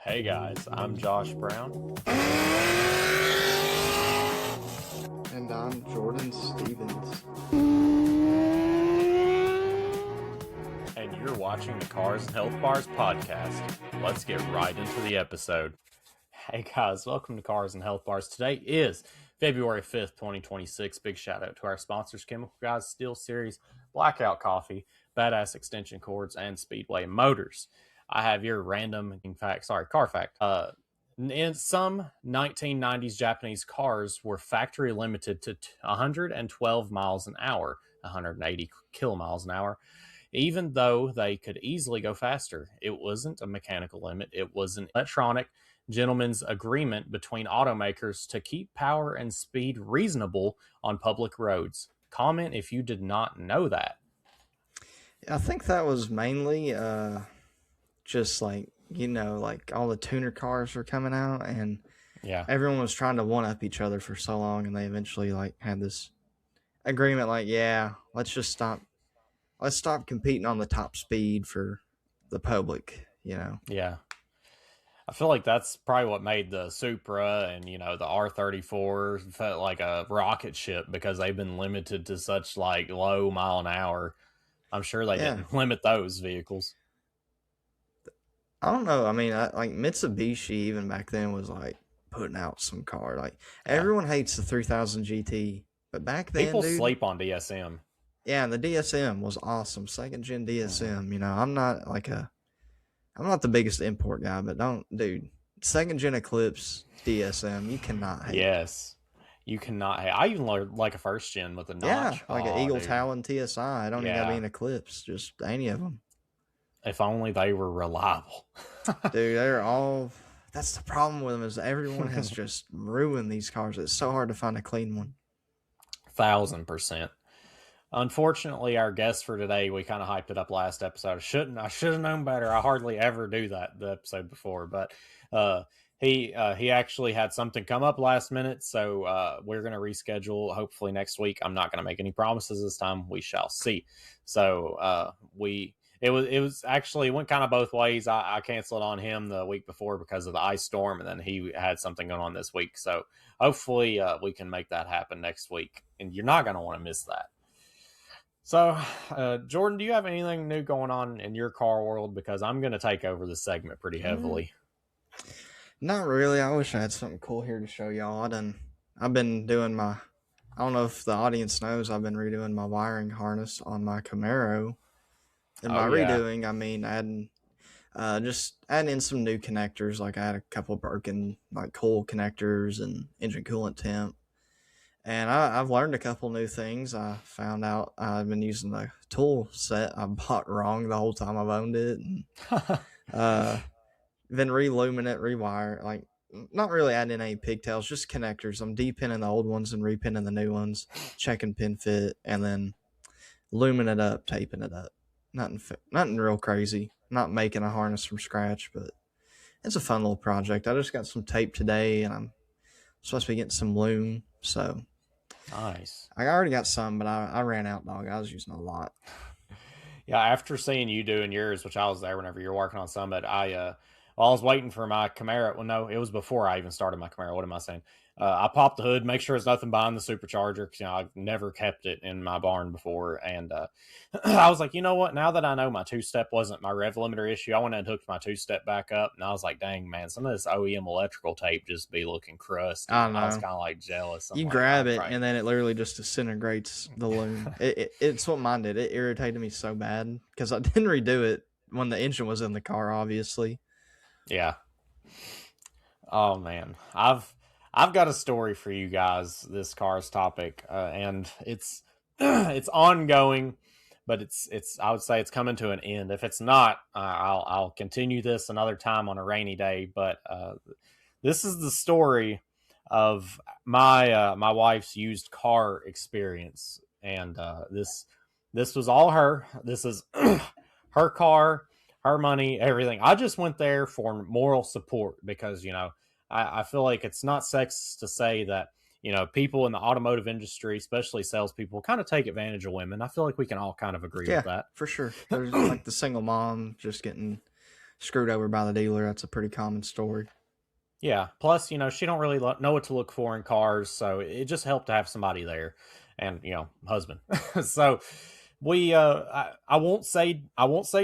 Hey guys, I'm Josh Brown. And I'm Jordan Stevens. And you're watching the Cars and Health Bars podcast. Let's get right into the episode. Hey guys, welcome to Cars and Health Bars. Today is February 5th, 2026. Big shout out to our sponsors, Chemical Guys, Steel Series, Blackout Coffee, Badass Extension Cords, and Speedway Motors. I have your car fact. In some 1990s Japanese cars were factory limited to 112 miles an hour, 180 kilomiles an hour, even though they could easily go faster. It wasn't a mechanical limit. It was an electronic gentleman's agreement between automakers to keep power and speed reasonable on public roads. Comment if you did not know that. I think that was mainly just like all the tuner cars were coming out, and everyone was trying to one up each other for so long, and they eventually had this agreement let's stop competing on the top speed for the public. I feel like that's probably what made the Supra and, the R34 felt like a rocket ship, because they've been limited to such low mile an hour. I'm sure they didn't limit those vehicles. I don't know. I mean, Mitsubishi even back then was putting out some car. Everyone hates the 3000 GT, but back then people sleep on DSM. Yeah, and the DSM was awesome. Second gen DSM. I'm not the biggest import guy, but second gen Eclipse DSM, you cannot hate. Yes. You cannot hate. I even learned a first gen with a notch. Yeah, an Eagle Talon TSI. I don't even gotta be an Eclipse, just any of them. If only they were reliable. Dude, that's the problem with them, is everyone has just ruined these cars. It's so hard to find a clean one. 1000%. Unfortunately, our guest for today, we kind of hyped it up last episode. I should have known better. I hardly ever do that the episode before, but he actually had something come up last minute, so we're going to reschedule hopefully next week. I'm not going to make any promises this time. We shall see. So it went kind of both ways. I canceled on him the week before because of the ice storm, and then he had something going on this week. So hopefully we can make that happen next week, and you're not going to want to miss that. So, Jordan, do you have anything new going on in your car world? Because I'm going to take over this segment pretty heavily. Not really. I wish I had something cool here to show y'all. I've been doing I don't know if the audience knows, I've been redoing my wiring harness on my Camaro. And by redoing, I mean adding in some new connectors. I had a couple broken coil connectors and engine coolant temp. And I've learned a couple new things. I found out I've been using the tool set I bought wrong the whole time I've owned it. And been re-luming it, rewire, not really adding any pigtails, just connectors. I'm de-pinning the old ones and re-pinning the new ones, checking pin fit, and then luming it up, taping it up. Nothing real crazy. Not making a harness from scratch, but it's a fun little project. I just got some tape today, and I'm supposed to be getting some loom, so... Nice. I already got some, but I ran out, dog. I was using a lot. Yeah, after seeing you doing yours, which I was there whenever you were working on Summit, I was waiting for my Camaro. Well, no, it was before I even started my Camaro. What am I saying? I popped the hood, make sure there's nothing behind the supercharger, because I've never kept it in my barn before. And I was like, you know what? Now that I know my two-step wasn't my rev limiter issue, I went and hooked my two-step back up. And I was like, dang, man, some of this OEM electrical tape just be looking crusty. I was kind of jealous. You grab it, and then it literally just disintegrates the loom. It's what mine did. It irritated me so bad because I didn't redo it when the engine was in the car, obviously. Yeah. Oh, man. I've got a story for you guys, this car's topic, and it's it's ongoing, but it's I would say it's coming to an end. If it's not, I'll continue this another time on a rainy day. But this is the story of my wife's used car experience, and this was all her. This is her car, her money, everything. I just went there for moral support because I feel like it's not sexist to say that, people in the automotive industry, especially salespeople, kind of take advantage of women. I feel like we can all kind of agree with that. For sure. There's the single mom just getting screwed over by the dealer. That's a pretty common story. Yeah. Plus, she don't really know what to look for in cars, so it just helped to have somebody there, and husband. So I won't say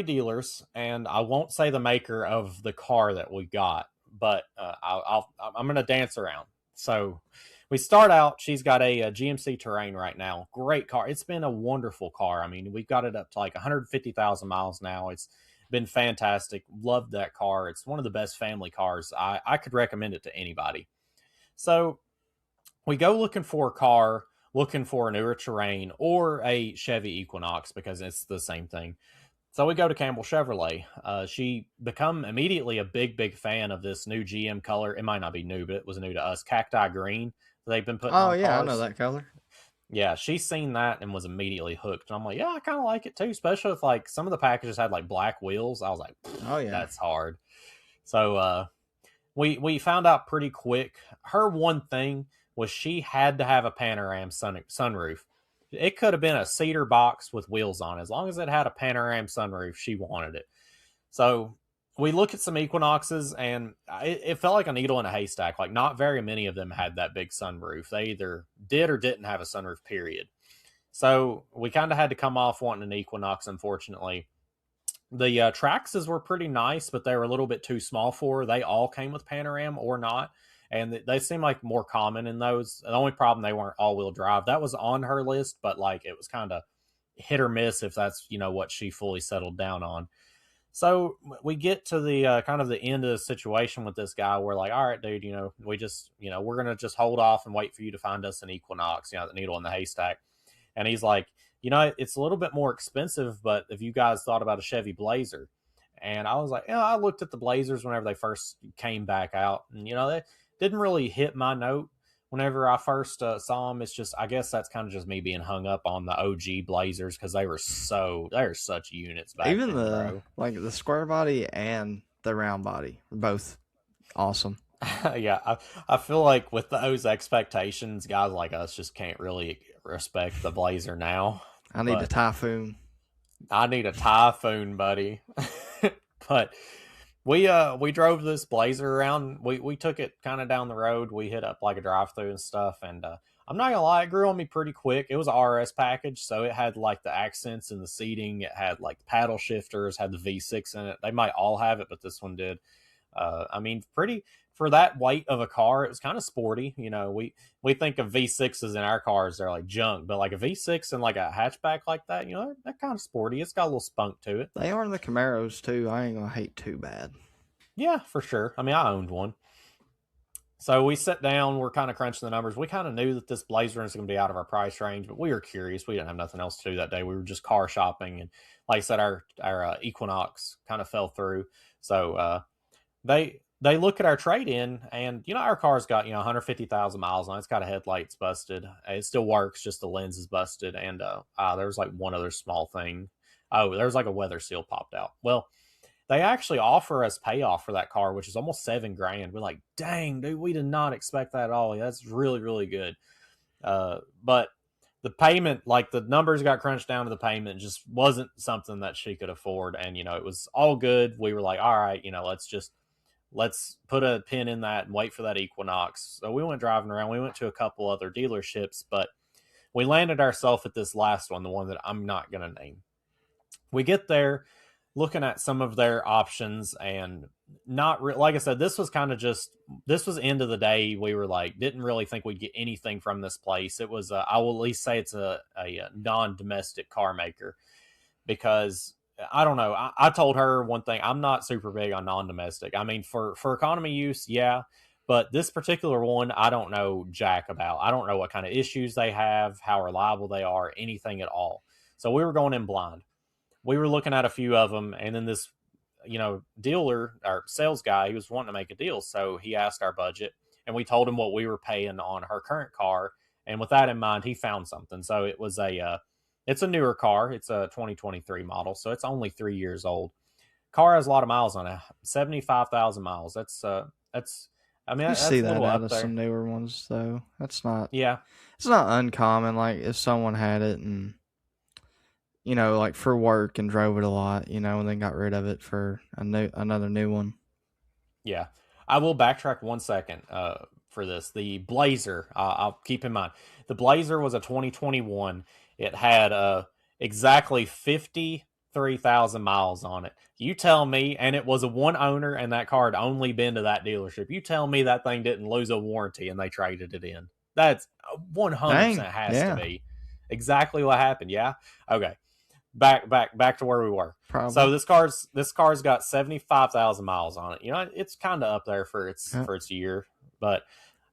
dealers, and I won't say the maker of the car that we got, but I'm gonna dance around. So we start out. She's got a GMC Terrain right now. Great car. It's been a wonderful car. I mean, we've got it up to like 150,000 miles now. It's been fantastic. Loved that car. It's one of the best family cars. I could recommend it to anybody. So we go looking for a car, looking for a newer Terrain or a Chevy Equinox because it's the same thing. So we go to Campbell Chevrolet. She become immediately a big fan of this new GM color. It might not be new, but it was new to us. Cacti green that they've been putting Oh on yeah, I know cars. that color. Yeah, she's seen that and was immediately hooked. And I'm like, yeah, I kind of like it too, especially if like some of the packages had like black wheels. I was like, Oh yeah. that's hard. So we found out pretty quick. Her one thing was she had to have a panorama sunroof. It could have been a cedar box with wheels on. As long as it had a panorama sunroof, she wanted it. So we look at some Equinoxes, and it felt like a needle in a haystack. Like, not very many of them had that big sunroof. They either did or didn't have a sunroof, period. So we kind of had to come off wanting an Equinox, unfortunately. The Traxxas were pretty nice, but they were a little bit too small for her. They all came with panorama or not, and they seem like more common in those. The only problem, they weren't all-wheel drive. That was on her list, but like it was kind of hit or miss if that's what she fully settled down on. So we get to the kind of the end of the situation with this guy. We're like, all right, dude, we just, we're going to just hold off and wait for you to find us an Equinox, the needle in the haystack. And he's like, it's a little bit more expensive, but if you guys thought about a Chevy Blazer. And I was like, I looked at the Blazers whenever they first came back out, and, they didn't really hit my note whenever I first saw them. It's just, I guess that's kind of just me being hung up on the OG Blazers because they were such units back Even then, the square body and the round body were both awesome. Yeah, I feel like with those expectations, guys like us just can't really respect the Blazer now. I need a Typhoon. I need a Typhoon, buddy. But we drove this Blazer around. We took it kind of down the road. We hit up like a drive-through and stuff, and I'm not gonna lie, it grew on me pretty quick. It was a RS package, so it had like the accents in the seating. It had like the paddle shifters, had the V6 in it. They might all have it, but this one did. I mean, pretty for that weight of a car. It was kind of sporty. We think of V6s in our cars, they're like junk, but like a V6 and like a hatchback like that, they're kind of sporty. It's got a little spunk to it. They are in the Camaros too. I ain't gonna hate too bad. Yeah, for sure. I mean, I owned one. So we sat down, we're kind of crunching the numbers. We kind of knew that this Blazer is going to be out of our price range, but we were curious. We didn't have nothing else to do that day. We were just car shopping. And like I said, our Equinox kind of fell through. So they look at our trade-in, and, our car's got, 150,000 miles on it. It's got a headlights busted. It still works, just the lens is busted. And there was like one other small thing. Oh, there was like a weather seal popped out. Well, they actually offer us payoff for that car, which is almost $7,000. We're like, dang, dude, we did not expect that at all. That's really, really good. But the payment, like the numbers got crunched down to the payment, just wasn't something that she could afford. And, it was all good. We were like, all right, let's put a pin in that and wait for that Equinox. So we went driving around. We went to a couple other dealerships, but we landed ourselves at this last one, the one that I'm not going to name. We get there, looking at some of their options, and like I said, this was kind of this was end of the day. We were like, didn't really think we'd get anything from this place. It was, I will at least say it's a non-domestic car maker, because I don't know. I told her one thing. I'm not super big on non-domestic. I mean, for economy use, yeah. But this particular one, I don't know jack about. I don't know what kind of issues they have, how reliable they are, anything at all. So we were going in blind. We were looking at a few of them, and then this, dealer or sales guy, he was wanting to make a deal. So he asked our budget, and we told him what we were paying on her current car. And with that in mind, he found something. So it was it's a newer car. It's a 2023 model, so it's only 3 years old. Car has a lot of miles on it, 75,000 miles. That's I mean, You that's see a that little out up of there. some newer ones though. That's not. Yeah, It's not uncommon. Like if someone had it and like for work and drove it a lot, and then got rid of it for another new one. Yeah. I will backtrack 1 second for this. The Blazer, I'll keep in mind, the Blazer was a 2021. It had exactly 53,000 miles on it. You tell me, and it was a one owner, and that car had only been to that dealership. You tell me that thing didn't lose a warranty and they traded it in. That's 100% Dang, has to yeah, be exactly what happened. Yeah. Okay. Back to where we were. probably. So this car's got 75,000 miles on it. It's kind of up there for its Yeah, for its year, but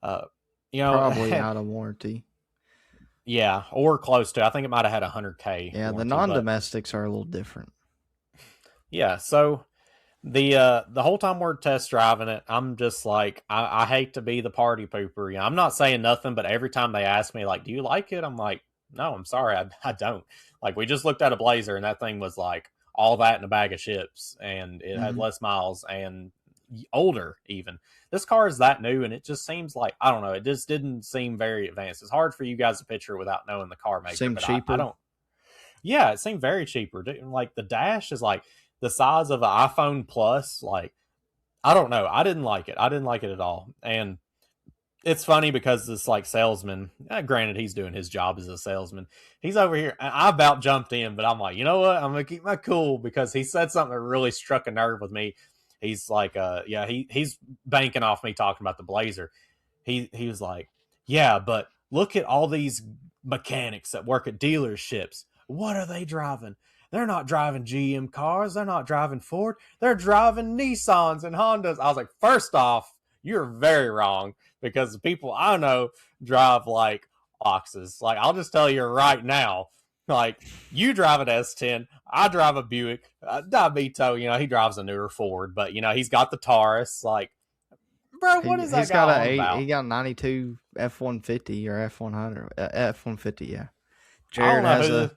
uh, you know, probably out of warranty. yeah, or close to. I think it might have had 100K Yeah, the warranty, but non-domestics are a little different. yeah. So the whole time we're test driving it, I'm just like, I hate to be the party pooper. I'm not saying nothing, but every time they ask me like, "Do you like it?" I'm like, "No, I'm sorry, I don't." Like, we just looked at a Blazer, and that thing was like all that in a bag of chips, and it had Hmm. less miles and older even. This car is that new, and it just seems like, I don't know. It just didn't seem very advanced. It's hard for you guys to picture without knowing the car maker, Seem but I cheaper. don't. Yeah, it seemed very cheaper. Like the dash is like the size of an iPhone Plus. Like, I don't know. I didn't like it. I didn't like it at all. And it's funny because this like salesman, granted he's doing his job as a salesman. He's over here. I about jumped in, but I'm like, you know what? I'm gonna keep my cool because he said something that really struck a nerve with me. He's like, yeah, he's banking off me talking about the Blazer. He was like, yeah, but look at all these mechanics that work at dealerships. What are they driving? They're not driving GM cars. They're not driving Ford. They're driving Nissans and Hondas. I was like, first off, you're very wrong because the people I know drive like oxes. Like, I'll just tell you right now, like, you drive an S10, I drive a Buick. Diabito, he drives a newer Ford, but he's got the Taurus. Like, bro, what is that He's guy got on he about? got 92 F-150 or F-100 F-150. Yeah, I don't Jared know has who. a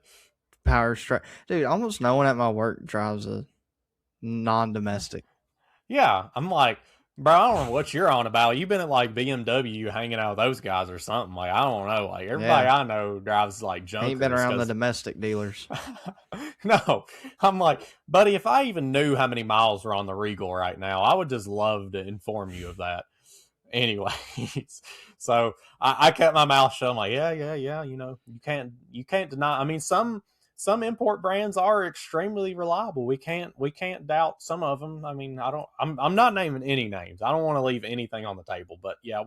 power strike. Dude, almost no one at my work drives a non-domestic. Yeah, I'm like, bro, I don't know what you're on about. You've been at like BMW hanging out with those guys or something. Like, I don't know. Like, everybody Yeah, I know drives like ain't been junkers around the because domestic dealers. no, I'm like, buddy, if I even knew how many miles were on the Regal right now, I would just love to inform you of that. Anyways, so I kept my mouth shut. I'm like, yeah. You can't deny. I mean, some import brands are extremely reliable. We can't doubt some of them. I mean, I'm not naming any names. I don't want to leave anything on the table. But yeah,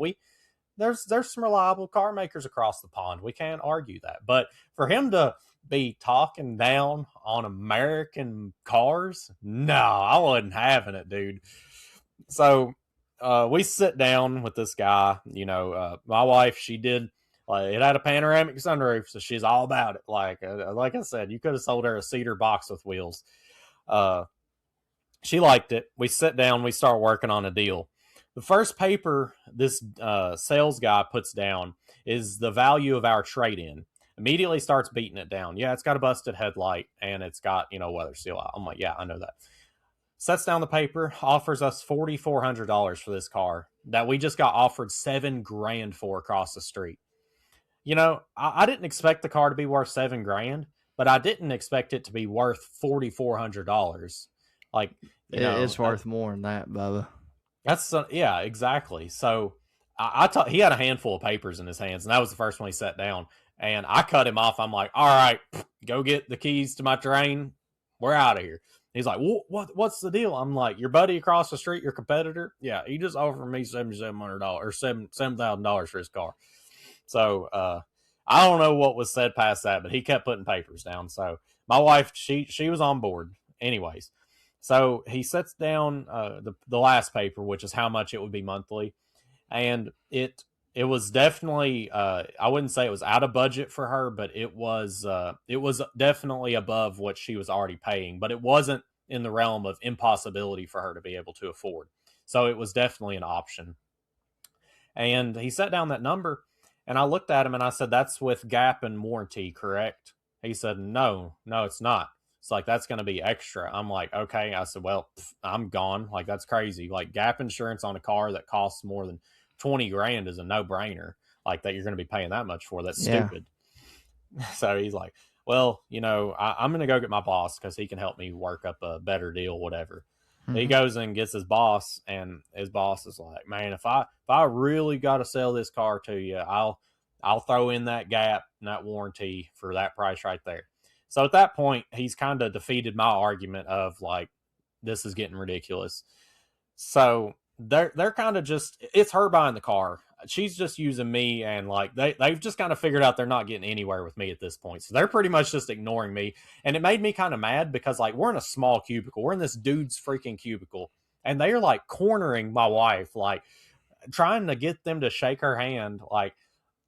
there's some reliable car makers across the pond. We can't argue that. But for him to be talking down on American cars, no, I wasn't having it, dude. So we sit down with this guy. My wife, she did. It had a panoramic sunroof, so she's all about it. Like I said, you could have sold her a cedar box with wheels. Uh, she liked it. We sit down, we start working on a deal. The first paper this sales guy puts down is the value of our trade in. Immediately starts beating it down. Yeah, it's got a busted headlight and it's got, weather seal out. I'm like, yeah, I know that. Sets down the paper, offers us $4,400 for this car that we just got offered $7,000 for across the street. I didn't expect the car to be worth $7,000, but I didn't expect it to be worth $4,400. Like, It's worth more than that, Bubba. yeah, exactly. So I thought he had a handful of papers in his hands, and that was the first one he set down. And I cut him off. I'm like, all right, go get the keys to my train. We're out of here. He's like, what's the deal? I'm like, your buddy across the street, your competitor? Yeah, he just offered me $7,700 or $7,000 for his car. So I don't know what was said past that, but he kept putting papers down. So my wife, she was on board. Anyways, so he sets down the last paper, which is how much it would be monthly, and it was definitely I wouldn't say it was out of budget for her, but it was definitely above what she was already paying, but it wasn't in the realm of impossibility for her to be able to afford. So it was definitely an option. And he set down that number, and I looked at him and I said, "That's with gap and warranty, correct?" He said, "No, no, it's not." It's like, "That's going to be extra." I'm like, "Okay." I said, "Well, I'm gone. Like, that's crazy. Like, gap insurance on a car that costs more than 20 grand is a no brainer. Like, that you're going to be paying that much for. That's Yeah, stupid." So he's like, well, I'm going to go get my boss because he can help me work up a better deal, whatever. He Mhm. goes and gets his boss, and his boss is like, man, if I really got to sell this car to you, I'll throw in that gap and that warranty for that price right there. So at that point, he's kind of defeated my argument of like, this is getting ridiculous. So they're kind of just, it's her buying the car. She's just using me, and like they've just kind of figured out they're not getting anywhere with me at this point. So they're pretty much just ignoring me. And it made me kind of mad because like we're in a small cubicle. We're in this dude's freaking cubicle. And they're like cornering my wife, like trying to get them to shake her hand, like,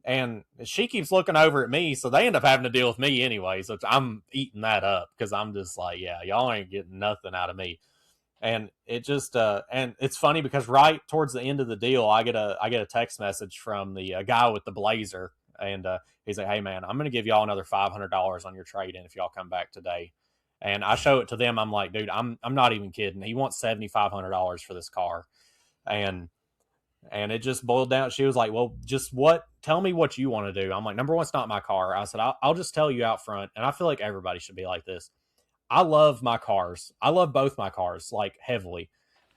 and she keeps looking over at me, so they end up having to deal with me anyway. So I'm eating that up because I'm just like, yeah, y'all ain't getting nothing out of me. And it just and it's funny because right towards the end of the deal, I get a text message from the guy with the blazer, and he's like, hey man, I'm gonna give y'all another $500 on your trade in if y'all come back today. And I show it to them. I'm like, dude, I'm not even kidding. He wants $7,500 for this car. And it just boiled down. She was like, well, tell me what you want to do. I'm like, number one, it's not my car. I said, I'll just tell you out front. And I feel like everybody should be like this. I love my cars. I love both my cars, like heavily.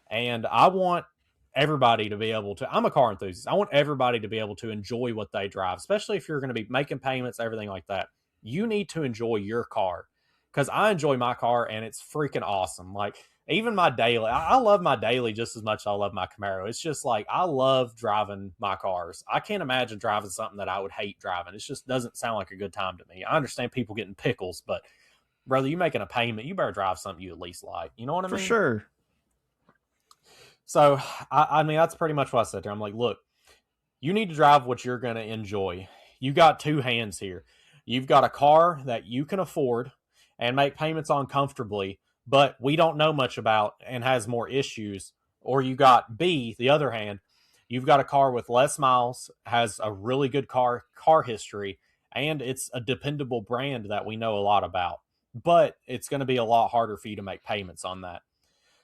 And I want everybody to be able to, I'm a car enthusiast. I want everybody to be able to enjoy what they drive, especially if you're going to be making payments, everything like that. You need to enjoy your car because I enjoy my car and it's freaking awesome. Like, even my daily, I love my daily just as much as I love my Camaro. It's just like, I love driving my cars. I can't imagine driving something that I would hate driving. It just doesn't sound like a good time to me. I understand people getting pickles, but brother, you making a payment, you better drive something you at least like. You know what I mean? For sure. So, I mean, that's pretty much what I said there. I'm like, look, you need to drive what you're going to enjoy. You got two hands here. You've got a car that you can afford and make payments on comfortably, but we don't know much about and has more issues. Or you got B, the other hand, you've got a car with less miles, has a really good car history, and it's a dependable brand that we know a lot about. But it's going to be a lot harder for you to make payments on that.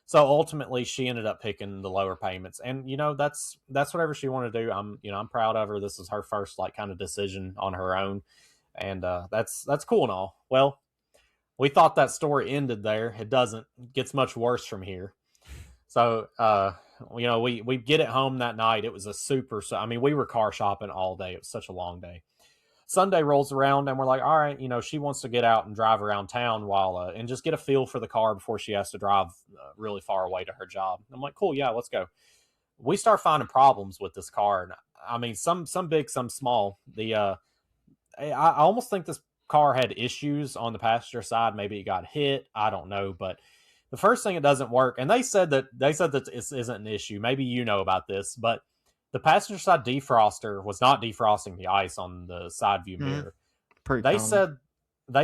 So ultimately, she ended up picking the lower payments, and that's whatever she wanted to do. I'm proud of her. This is her first like kind of decision on her own, and that's cool and all. Well, we thought that story ended there. It doesn't. It gets much worse from here. So we get it home that night. It was a super. I mean, we were car shopping all day. It was such a long day. Sunday rolls around and we're like, all right, she wants to get out and drive around town while and just get a feel for the car before she has to drive really far away to her job. I'm like, cool, yeah, let's go. We start finding problems with this car, and I mean, some big, some small. I almost think this car had issues on the passenger side. Maybe it got hit. I don't know, but the first thing, it doesn't work. And they said that this isn't an issue. Maybe you know about this, but the passenger side defroster was not defrosting the ice on the side view mirror. Pretty They common.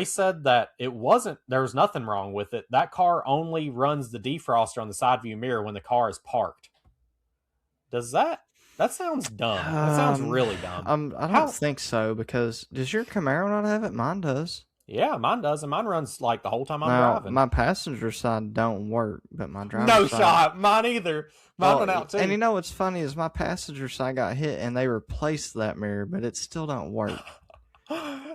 said that it wasn't, there was nothing wrong with it. That car only runs the defroster on the side view mirror when the car is parked. That sounds dumb. That sounds really dumb. I don't think so, because does your Camaro not have it? Mine does. Yeah, mine does, and mine runs like the whole time I'm Now, driving. my passenger side don't work, but my driver's No side. shot. Mine either. Mine went out too. And what's funny is my passenger side got hit, and they replaced that mirror, but it still don't work.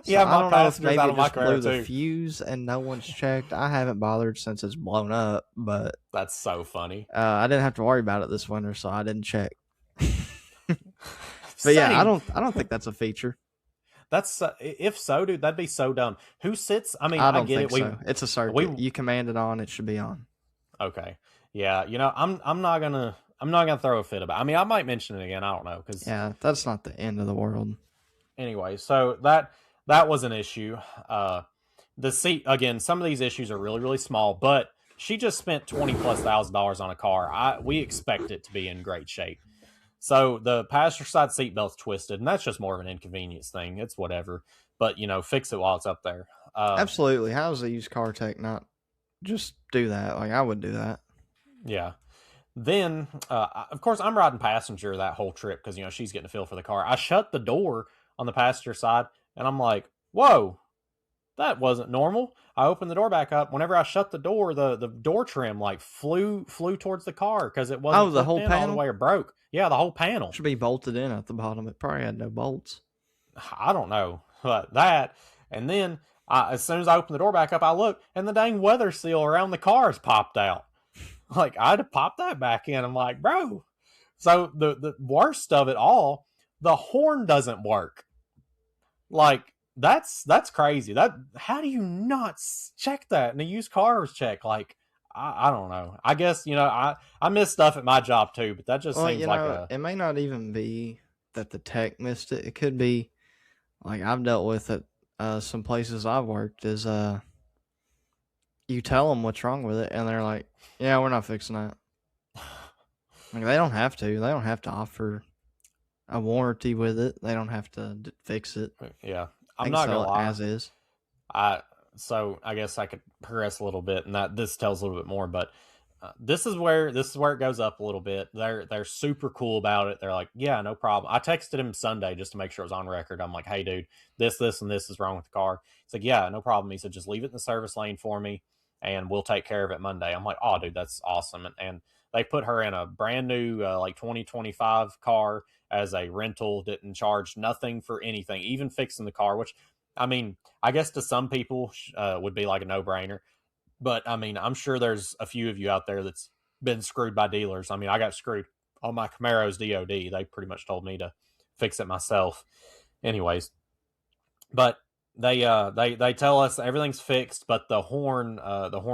Yeah, I my don't know if passenger's maybe out it of my just blew car the too. fuse and no one's checked. I haven't bothered since it's blown up, but That's so funny. I didn't have to worry about it this winter, so I didn't check. But yeah, I don't think that's a feature. That's if so, dude, that'd be so dumb. Who sits? I mean, I don't get think it. so. It's a circuit. You command it on, it should be on. Okay, yeah. I'm not gonna throw a fit about it. I mean, I might mention it again. I don't know because that's not the end of the world. Anyway, so that was an issue. The seat, again, some of these issues are really, really small, but she just spent $20,000+ on a car. We expect it to be in great shape. So the passenger side seatbelt's twisted, and that's just more of an inconvenience thing. It's whatever, but fix it while it's up there. Absolutely. How does a used car tech not just do that? Like, I would do that. Yeah. Then, of course, I'm riding passenger that whole trip because she's getting a feel for the car. I shut the door on the passenger side, and I'm like, whoa, that wasn't normal. I opened the door back up. Whenever I shut the door door trim like flew towards the car because it wasn't the whole panel all the way or broke. Yeah, the whole panel should be bolted in at the bottom. It probably had no bolts. I don't know, but that, and then As soon as I open the door back up, I look, and the dang weather seal around the car has popped out. Like, I had to pop that back in. I'm like, bro. So the worst of it all, the horn doesn't work. Like, that's crazy. How do you not check that in a used cars check? Like, I don't know. I guess, I miss stuff at my job too, but that just Well, seems like a. it may not even be that the tech missed it. It could be like I've dealt with it. Some places I've worked is you tell them what's wrong with it, and they're like, "Yeah, we're not fixing that." Like they don't have to. They don't have to offer a warranty with it. They don't have to fix it. Yeah, They I'm can not sell gonna it lie. as is. So I guess I could progress a little bit, and that this tells a little bit more. But this is where it goes up a little bit. They're super cool about it. They're like, yeah, no problem. I texted him Sunday just to make sure it was on record. I'm like, hey, dude, this, and this is wrong with the car. He's like, yeah, no problem. He said, just leave it in the service lane for me, and we'll take care of it Monday. I'm like, oh, dude, that's awesome. And they put her in a brand new like 2025 car as a rental. Didn't charge nothing for anything, even fixing the car, which. I mean, I guess to some people would be like a no-brainer. But, I mean, I'm sure there's a few of you out there that's been screwed by dealers. I mean, I got screwed on my Camaro's DOD. They pretty much told me to fix it myself. Anyways, but they tell us everything's fixed, but the horn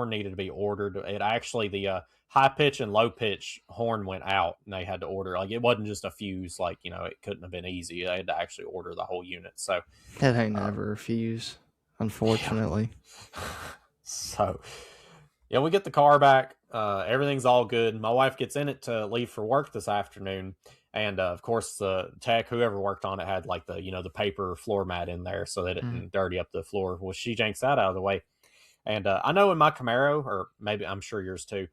needed to be ordered. It actually, the high pitch and low pitch horn went out, and they had to order. Like, it wasn't just a fuse. Like, it couldn't have been easy. They had to actually order the whole unit. So That ain't never a fuse, unfortunately. Yeah. So, yeah, we get the car back. Everything's all good. My wife gets in it to leave for work this afternoon. And, of course, the tech, whoever worked on it, had, like, the paper floor mat in there so they didn't dirty up the floor. Well, she janks that out of the way. And I know in my Camaro, or maybe I'm sure yours too,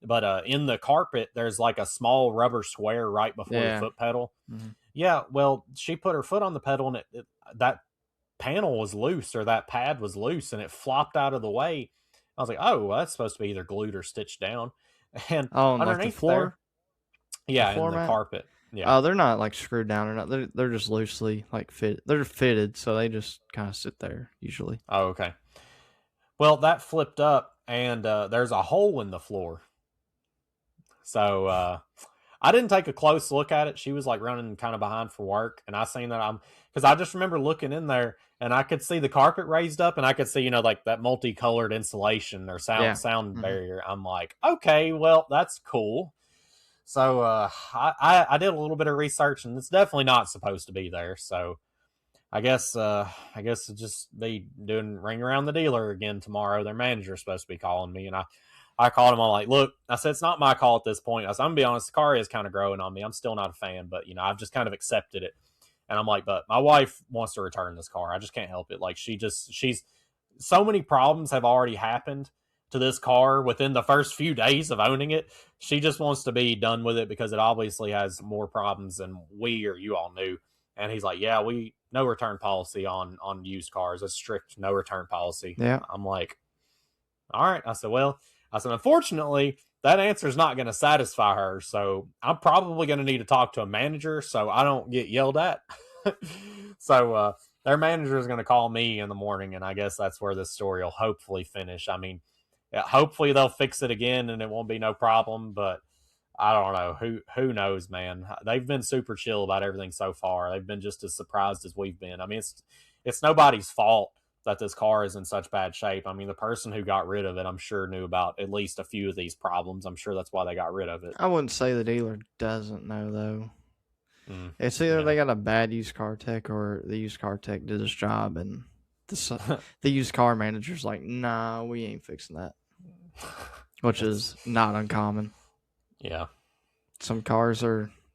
but in the carpet, there's, like, a small rubber square right before the foot pedal. Mm-hmm. Yeah, well, she put her foot on the pedal, and that panel was loose, or that pad was loose, and it flopped out of the way. I was like, oh, well, that's supposed to be either glued or stitched down. And underneath like the floor? Yeah, the floor in the mat? carpet. Yeah. Oh, they're not like screwed down or not. They're just loosely like fit. They're fitted, so they just kind of sit there usually. Oh, okay. Well, that flipped up, and there's a hole in the floor. So I didn't take a close look at it. She was like running kind of behind for work, and I seen that because I just remember looking in there, and I could see the carpet raised up, and I could see like that multicolored insulation or sound barrier. I'm like, okay, well, that's cool. So I did a little bit of research, and it's definitely not supposed to be there. So I guess it'll just be doing ring around the dealer again tomorrow. Their manager's supposed to be calling me, and I called him. I'm like, look, I said, it's not my call at this point. I said, I'm gonna be honest, the car is kind of growing on me. I'm still not a fan, but I've just kind of accepted it. And I'm like, but my wife wants to return this car. I just can't help it. Like she's so many problems have already happened to this car within the first few days of owning it. She just wants to be done with it because it obviously has more problems than we or you all knew. And he's like, yeah, no return policy on used cars. A strict no return policy. Yeah. I'm like, all right. I said, unfortunately, that answer is not going to satisfy her. So I'm probably going to need to talk to a manager so I don't get yelled at. So their manager is going to call me in the morning, and I guess that's where this story will hopefully finish. I mean, hopefully they'll fix it again and it won't be no problem, but I don't know. Who knows, man? They've been super chill about everything so far. They've been just as surprised as we've been. I mean, it's nobody's fault that this car is in such bad shape. I mean, the person who got rid of it, I'm sure knew about at least a few of these problems. I'm sure that's why they got rid of it. I wouldn't say the dealer doesn't know, though. It's either they got a bad used car tech or the used car tech did his job, and the used car manager's like, nah, we ain't fixing that. Which is not uncommon. Yeah. Some cars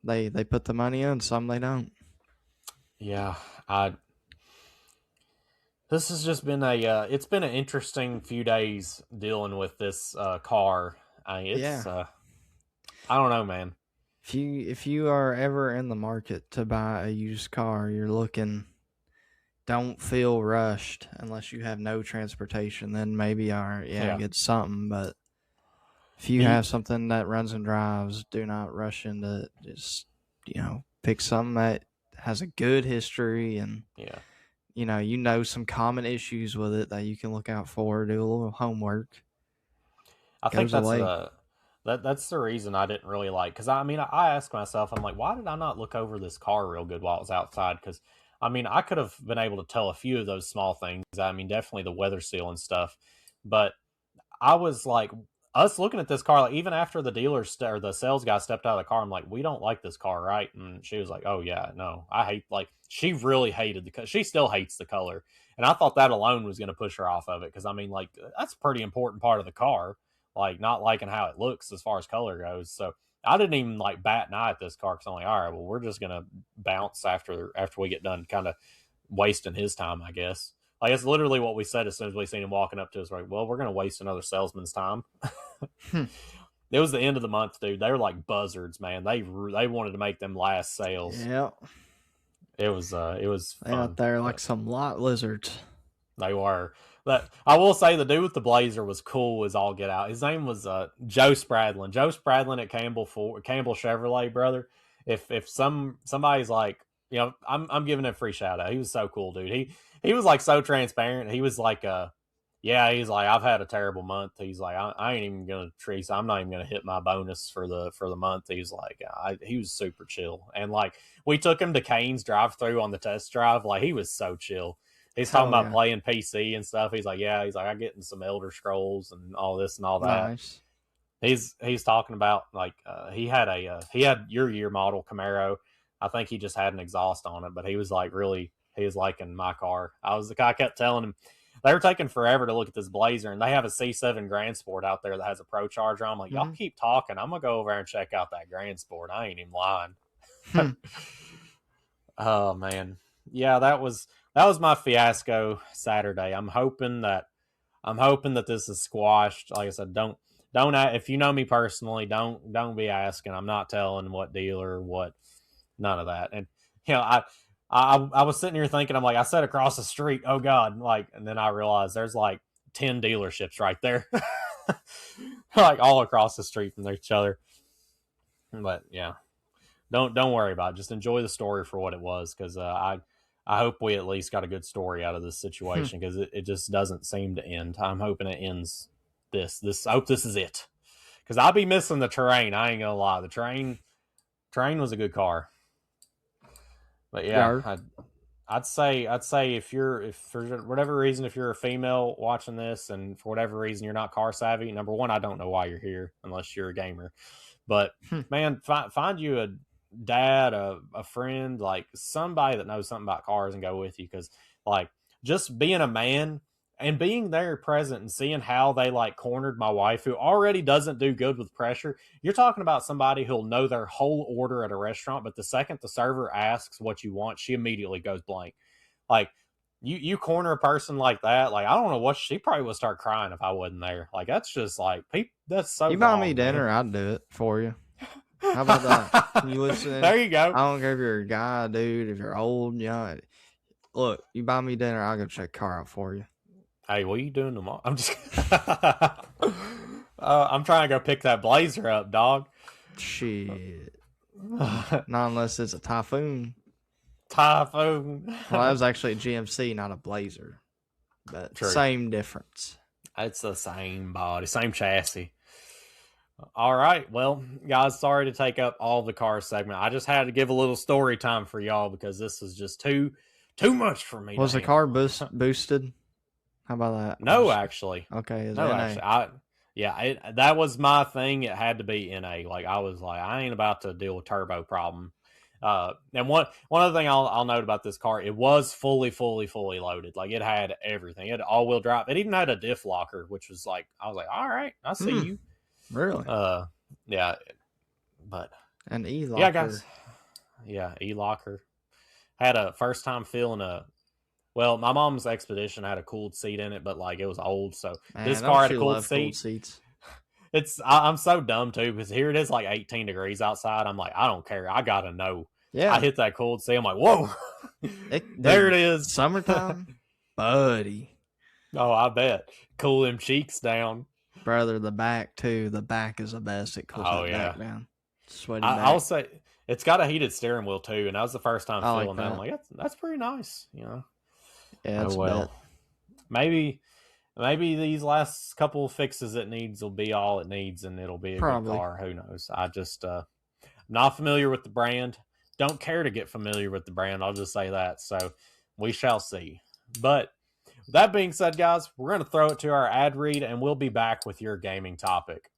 they put the money in, some they don't. Yeah. This has just been it's been an interesting few days dealing with this car. I don't know, man. If you are ever in the market to buy a used car, don't feel rushed unless you have no transportation. Then maybe get something. But if you have something that runs and drives, do not rush into it. Just pick something that has a good history and some common issues with it that you can look out for, do a little homework. I think Goes away. that's the reason I didn't really like. Because I mean, I asked myself, I'm like, why did I not look over this car real good while it was outside? Because I mean, I could have been able to tell a few of those small things. I mean, definitely the weather seal and stuff, but I was like, us looking at this car, like even after the or the sales guy stepped out of the car, I'm like, we don't like this car, right? And she was like, oh yeah, no, I hate. Like she really hated she still hates the color, and I thought that alone was going to push her off of it because I mean, like that's a pretty important part of the car, like not liking how it looks as far as color goes. So I didn't even like bat an eye at this car because I'm like, all right, well, we're just gonna bounce after we get done, kind of wasting his time, I guess. Like it's literally what we said as soon as we seen him walking up to us. Like, well, we're gonna waste another salesman's time. Hmm. It was the end of the month, dude. They were like buzzards, man. They wanted to make them last sales. Yeah. It was They fun. out there like some lot lizards. They were. But I will say the dude with the blazer was cool as all get out. His name was Joe Spradlin. Joe Spradlin at Campbell Chevrolet, brother. If somebody's like, I'm giving him a free shout out. He was so cool, dude. He was like so transparent. He was like yeah, he's like, I've had a terrible month. He's like, I ain't even gonna treat. I'm not even gonna hit my bonus for the month. He's like, he was super chill, and like we took him to Kane's drive-through on the test drive. Like he was so chill. He's talking about playing PC and stuff. He's like, yeah, I get in some Elder Scrolls and all this and all that. Nice. He's talking about like he had your year model Camaro. I think he just had an exhaust on it, but he was like he was liking my car. I kept telling him they were taking forever to look at this Blazer, and they have a C7 Grand Sport out there that has a Pro Charger. I'm like, y'all keep talking. I'm gonna go over there and check out that Grand Sport. I ain't even lying. Oh man, yeah, that was my fiasco Saturday. I'm hoping that this is squashed. Like I said, don't if you know me personally, don't be asking. I'm not telling what dealer or what, none of that. And I was sitting here thinking, I'm like, I sat across the street, oh God, like, and then I realized there's like 10 dealerships right there, like all across the street from each other. But yeah, don't worry about it. Just enjoy the story for what it was, because I hope we at least got a good story out of this situation, because it just doesn't seem to end. I'm hoping it ends I hope this is it, because I'll be missing the terrain. I ain't gonna lie, the terrain was a good car. But yeah, I'd say if for whatever reason, if you're a female watching this and for whatever reason you're not car savvy, number one, I don't know why you're here unless you're a gamer. But man, find you a dad, a friend, like somebody that knows something about cars and go with you, because like just being a man and being there present and seeing how they like cornered my wife, who already doesn't do good with pressure. You're talking about somebody who'll know their whole order at a restaurant, but the second the server asks what you want, she immediately goes blank. Like you corner a person like that, like I don't know what, she probably would start crying if I wasn't there. Like that's just like that's so. You buy me dinner, man. I'd do it for you. How about that? You listen? There you go. I don't care if you're a guy, dude, if you're old, look, you buy me dinner, I'll go check car out for you. Hey, what are you doing tomorrow? I'm just I'm trying to go pick that Blazer up, dog. Shit. Not unless it's a Typhoon. Typhoon. Well, that was actually a GMC, not a Blazer. But true. Same difference. It's the same body, same chassis. All right. Well, guys, sorry to take up all the car segment. I just had to give a little story time for y'all because this is just too much for me. Was the car boosted? How about that? No, actually. Okay. No, actually. That was my thing. It had to be NA. Like I was like, I ain't about to deal with turbo problem. And one other thing I'll note about this car, it was fully loaded. Like it had everything. It had all-wheel drive. It even had a diff locker, which was like, I was like, all right, I see you. Really? Yeah. But an e-locker. Yeah, guys. Yeah, e-locker. Had a first time feeling well, my mom's Expedition had a cooled seat in it, but like it was old, so this car had a cooled seat. Seats. I'm so dumb too, because here it is like 18 degrees outside. I'm like, I don't care. I gotta know. Yeah. I hit that cooled seat. I'm like, whoa. There it is. Summertime, buddy. Oh, I bet. Cool them cheeks down. Brother, the back too. The back is the best. It cools that back down. Sweaty back. I'll say it's got a heated steering wheel too, and that was the first time feeling that. I'm like, that's pretty nice, you know. Yeah, Oh it's a bet. well. Maybe these last couple of fixes it needs will be all it needs, and it'll be a good Probably. car. Who knows? I just not familiar with the brand. Don't care to get familiar with the brand. I'll just say that. So we shall see. But that being said, guys, we're going to throw it to our ad read, and we'll be back with your gaming topic.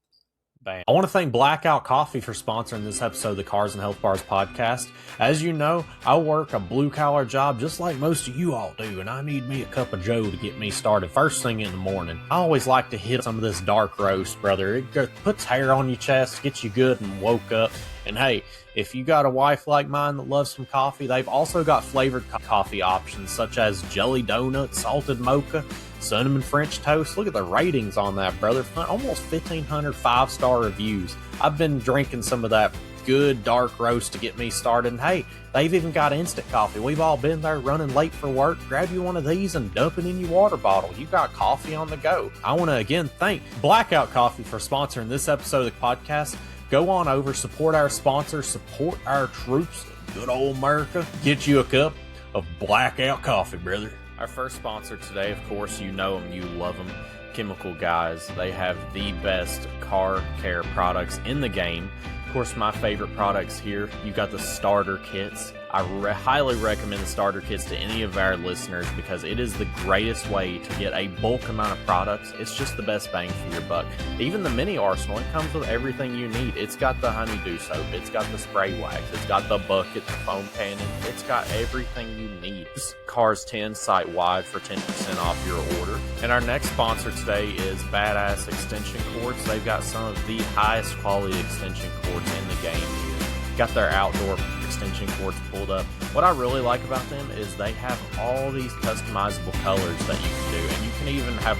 Bam. I want to thank Blackout Coffee for sponsoring this episode of the Cars and Health Bars podcast. As you know, I work a blue-collar job just like most of you all do, and I need me a cup of joe to get me started first thing in the morning. I always like to hit some of this dark roast, brother. It puts hair on your chest, gets you good and woke up. And hey, if you got a wife like mine that loves some coffee, they've also got flavored coffee options such as jelly donut, salted mocha, cinnamon French toast. Look at the ratings on that, brother. Almost 1,500 5-star reviews. I've been drinking some of that good dark roast to get me started. And hey, they've even got instant coffee. We've all been there running late for work. Grab you one of these and dump it in your water bottle. You got coffee on the go. I want to again thank Blackout Coffee for sponsoring this episode of the podcast. Go on over, support our sponsors, support our troops. Good old America. Get you a cup of Blackout Coffee, brother. Our first sponsor today, of course, you know them, you love them, Chemical Guys. They have the best car care products in the game. Of course, my favorite products here, you got the starter kits. I highly recommend the starter kits to any of our listeners because it is the greatest way to get a bulk amount of products. It's just the best bang for your buck. Even the mini arsenal, it comes with everything you need. It's got the honeydew soap, it's got the spray wax, it's got the bucket, the foam cannon, it's got everything you need. Cars 10 site wide for 10% off your order. And our next sponsor today is Badass Extension Cords. They've got some of the highest quality extension cords in the game here. Got their outdoor extension cords pulled up. What I really like about them is they have all these customizable colors that you can do, and you can even have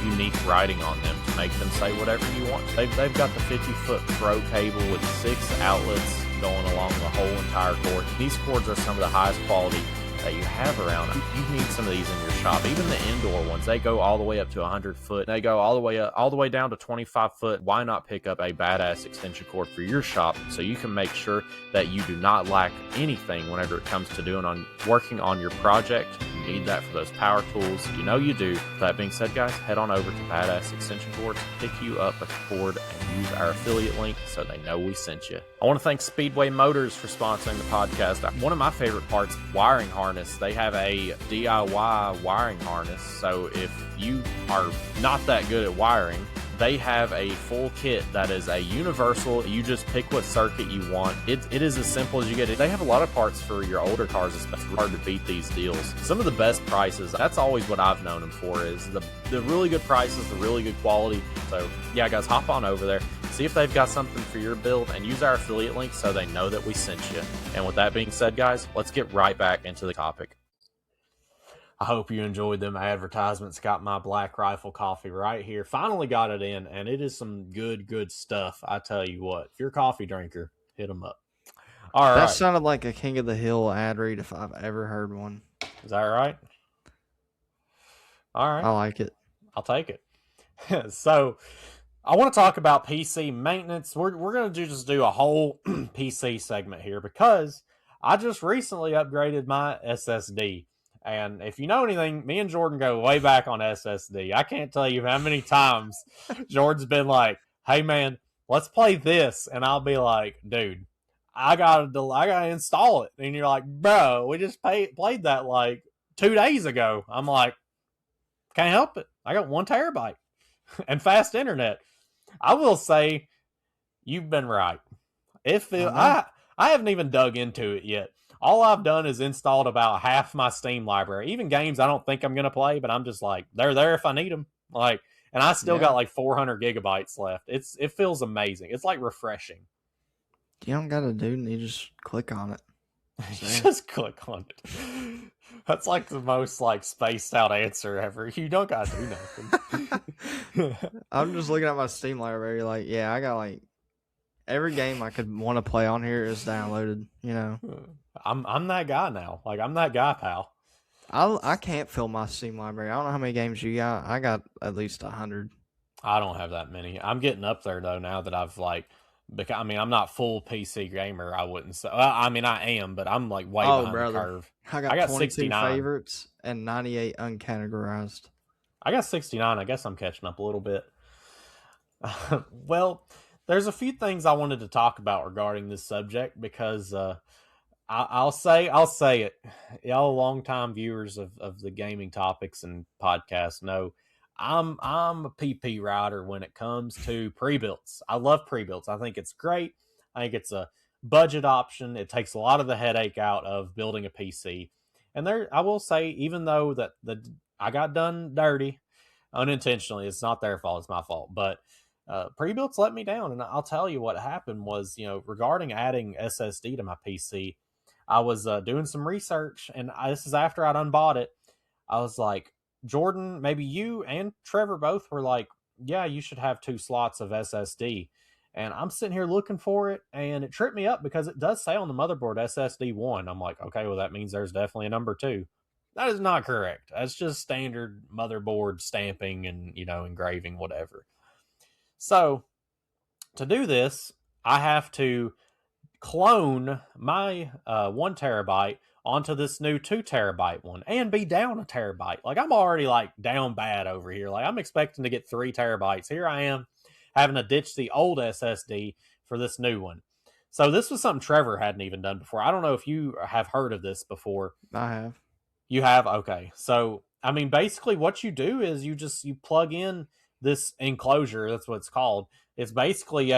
unique writing on them to make them say whatever you want. They've got the 50-foot pro cable with 6 outlets going along the whole entire cord. These cords are some of the highest quality that you have around. You need some of these in your shop. Even the indoor ones, they go all the way up to 100 foot. They go all the way down to 25 foot. Why not pick up a Badass extension cord for your shop so you can make sure that you do not lack anything whenever it comes to working on your project? You need that for those power tools. You know you do. That being said, guys, head on over to Badass Extension Cords, pick you up a cord, and use our affiliate link so they know we sent you. I want to thank Speedway Motors for sponsoring the podcast. One of my favorite parts, wiring harness. They have a DIY wiring harness, so if you are not that good at wiring, they have a full kit that is a universal. You just pick what circuit you want. It is as simple as you get it. They have a lot of parts for your older cars. It's hard to beat these deals. Some of the best prices, that's always what I've known them for, is the really good prices, the really good quality. So yeah, guys, hop on over there. See if they've got something for your build and use our affiliate link so they know that we sent you. And with that being said, guys, let's get right back into the topic. I hope you enjoyed them advertisements. Got my Black Rifle coffee right here. Finally got it in, and it is some good stuff. I tell you what, if you're a coffee drinker, hit them up. All right. That sounded like a King of the Hill ad read if I've ever heard one. Is that right? All right. I like it. I'll take it. So I want to talk about PC maintenance. We're going to just do a whole PC segment here because I just recently upgraded my SSD. And if you know anything, me and Jordan go way back on SSD. I can't tell you how many times Jordan's been like, hey, man, let's play this. And I'll be like, dude, I gotta install it. And you're like, bro, we just played that like 2 days ago. I'm like, can't help it. I got 1 terabyte and fast internet. I will say you've been right. I haven't even dug into it yet. All I've done is installed about half my Steam library. Even games I don't think I'm going to play, but I'm just like, they're there if I need them. Like, and I still got like 400 gigabytes left. It feels amazing. It's like refreshing. You don't got to do it. You just click on it. Just click on it. That's like the most like spaced out answer ever. You don't got to do nothing. I'm just looking at my Steam library. Like, yeah, I got like every game I could want to play on here is downloaded. You know. I'm that guy now. Like, I'm that guy, pal. I can't fill my Steam library. I don't know how many games you got. I got at least 100. I don't have that many. I'm getting up there though now that I've like Because I mean, I'm not full PC gamer. I wouldn't say. Well, I mean, I am, but I'm like way Oh, behind the brother. curve. I I got got 22 69. favorites and 98 uncategorized. I got 69. I guess I'm catching up a little bit. Well, there's a few things I wanted to talk about regarding this subject because I'll say it. Y'all longtime viewers of the gaming topics and podcasts know I'm a PP rider when it comes to pre-builts. I love pre-builts. I think it's great. I think it's a budget option. It takes a lot of the headache out of building a PC. And there, I will say, even though that I got done dirty unintentionally, it's not their fault. It's my fault. But pre-builts let me down, and I'll tell you what happened was, regarding adding SSD to my PC. I was doing some research, and this is after I'd unbought it. I was like, Jordan, maybe you and Trevor both were like, yeah, you should have 2 slots of SSD. And I'm sitting here looking for it, and it tripped me up because it does say on the motherboard SSD 1. I'm like, okay, well, that means there's definitely a number 2. That is not correct. That's just standard motherboard stamping and, engraving, whatever. So to do this, I have to clone my 1 terabyte onto this new 2 terabyte one and be down a terabyte. Like, I'm already like down bad over here. Like, I'm expecting to get 3 terabytes. Here I am having to ditch the old SSD for this new one. So this was something Trevor hadn't even done before. I don't know if you have heard of this before. I have. You have? Okay. So, I mean, basically what you do is you plug in this enclosure. That's what it's called. It's basically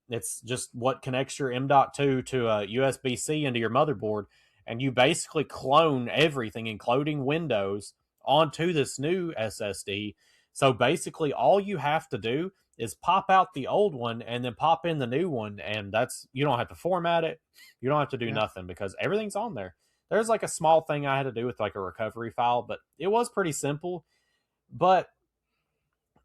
it's just what connects your M.2 to a USB-C into your motherboard. And you basically clone everything, including Windows, onto this new SSD. So basically all you have to do is pop out the old one and then pop in the new one. And you don't have to format it. You don't have to do nothing because everything's on there. There's like a small thing I had to do with like a recovery file, but it was pretty simple. But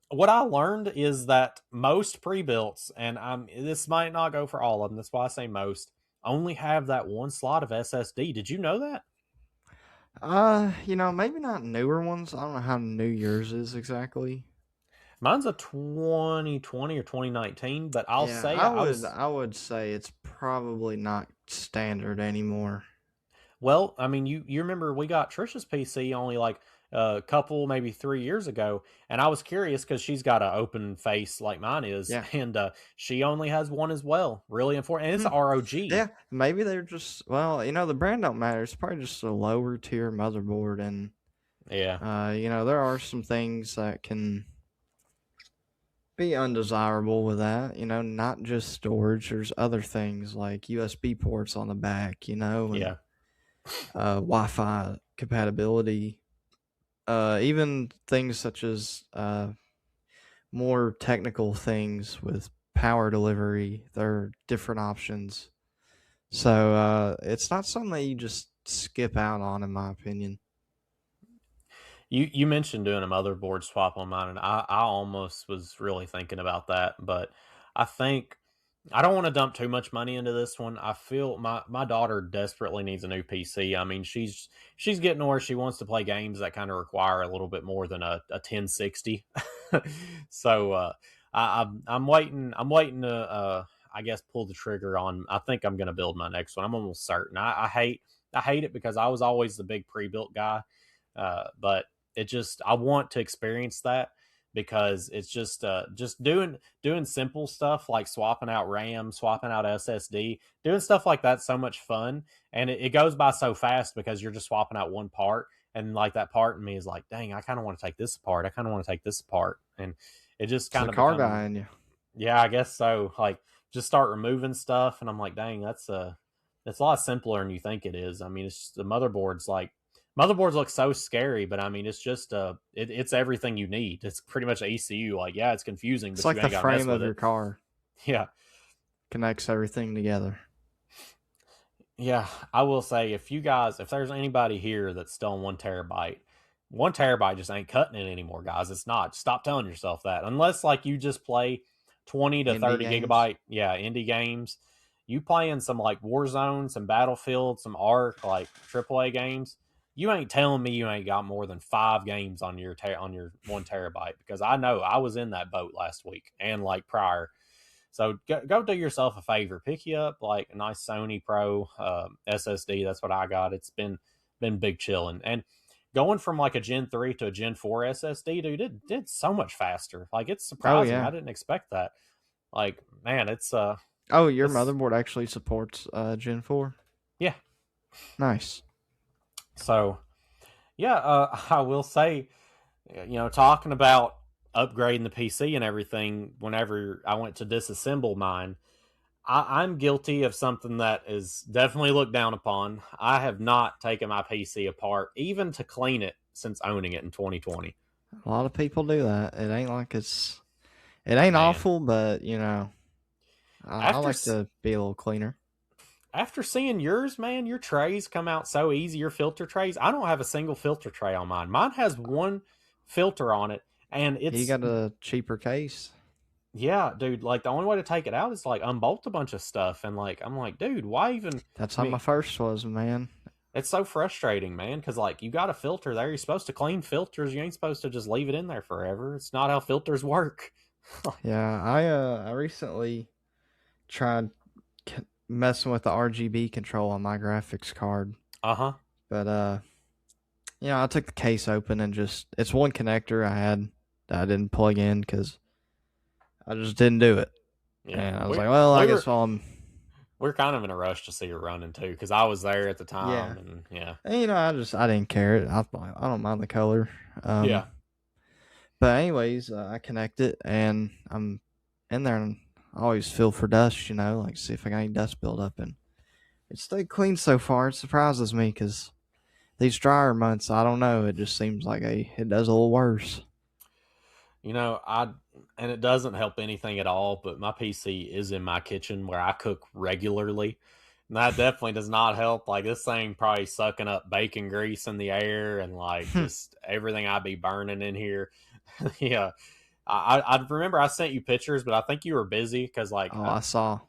what I learned is that most pre-builts, and this might not go for all of them, that's why I say most, only have that 1 slot of SSD. Did you know that? Maybe not newer ones. I don't know how new yours is exactly. Mine's a 2020 or 2019, but I'll say I would say it's probably not standard anymore. Well, I mean, you remember we got Trisha's PC only like a couple, maybe 3 years ago, and I was curious because she's got an open face like mine is, and she only has one as well. Really important, and it's ROG. Yeah, maybe they're just the brand don't matter. It's probably just a lower tier motherboard, and there are some things that can be undesirable with that. Not just storage. There's other things like USB ports on the back. And, Wi-Fi compatibility, even things such as more technical things with power delivery. There are different options, so it's not something that you just skip out on, in my opinion. You mentioned doing a motherboard swap on mine, and I almost was really thinking about that, but I think I don't want to dump too much money into this one. I feel my daughter desperately needs a new PC. I mean, she's getting to where she wants to play games that kind of require a little bit more than a 1060. So I'm waiting to I guess pull the trigger on. I think I'm going to build my next one. I'm almost certain. I hate it because I was always the big pre-built guy, but I want to experience that. Because it's just doing simple stuff like swapping out RAM, swapping out SSD, doing stuff like that's so much fun, and it goes by so fast because you're just swapping out one part, and like that part in me is like, dang, I kind of want to take this apart. I kind of want to take this apart, and it just kind of car guy in you. Yeah, I guess so. Like just start removing stuff, and I'm like, dang, that's a lot simpler than you think it is. I mean, it's just, the motherboards look so scary, but I mean, it's just it's everything you need. It's pretty much ECU. Like, yeah, it's confusing, It's but like you ain't the got to mess frame with of your it. car. Yeah, Connects everything together. yeah. I will say, if there's anybody here that's still on 1 terabyte just ain't cutting it anymore, guys. It's not. Stop telling yourself that. Unless like you just play 20 to 30 gigabyte, indie games. You playing some like Warzone, some Battlefield, some Ark, like AAA games. You ain't telling me you ain't got more than 5 games on your 1 terabyte, because I know I was in that boat last week and like prior. So go do yourself a favor. Pick you up like a nice Sony Pro SSD. That's what I got. It's been big chilling. And going from like a Gen 3 to a Gen 4 SSD, dude, it did so much faster. Like, it's Oh surprising. I yeah. didn't expect that. Like, man, Oh, your it's motherboard actually supports Gen 4. yeah. Nice. So yeah, I will say, talking about upgrading the PC and everything, whenever I went to disassemble mine, I'm guilty of something that is definitely looked down upon. I have not taken my PC apart, even to clean it, since owning it in 2020. A lot of people do that. It ain't Man, awful, but I after like to be a little cleaner. after seeing yours, man, your trays come out so easy. Your filter trays. I don't have a single filter tray on mine. Mine has one filter on it, and You it's got a cheaper case. yeah, dude. Like, the only way to take it out is like unbolt a bunch of stuff, and like I'm like, dude, why even? That's I how my mean, first was, man. it's so frustrating, man, because like you got a filter there. You're supposed to clean filters. You ain't supposed to just leave it in there forever. It's not how filters work. Yeah, I recently tried messing with the RGB control on my graphics card, Uh huh. but I took the case open and just it's one connector I had that I didn't plug in because I just didn't do it, Yeah, and I was like, well, I we guess were while I'm we're kind of in a rush to see her running too, because I was there at the yeah, time, and yeah, and, I didn't care. I don't mind the color. yeah. But anyways, I connect it and I'm in there and I always feel for dust, like see if I got any dust buildup, and it stayed clean so far. It surprises me because these drier months, I don't know, it just seems like it does a little worse. And it doesn't help anything at all, but my PC is in my kitchen where I cook regularly. And that definitely does not help. Like, this thing probably sucking up bacon grease in the air and like just everything I'd be burning in here. Yeah. I remember I sent you pictures, but I think you were busy because, like, Oh, I saw.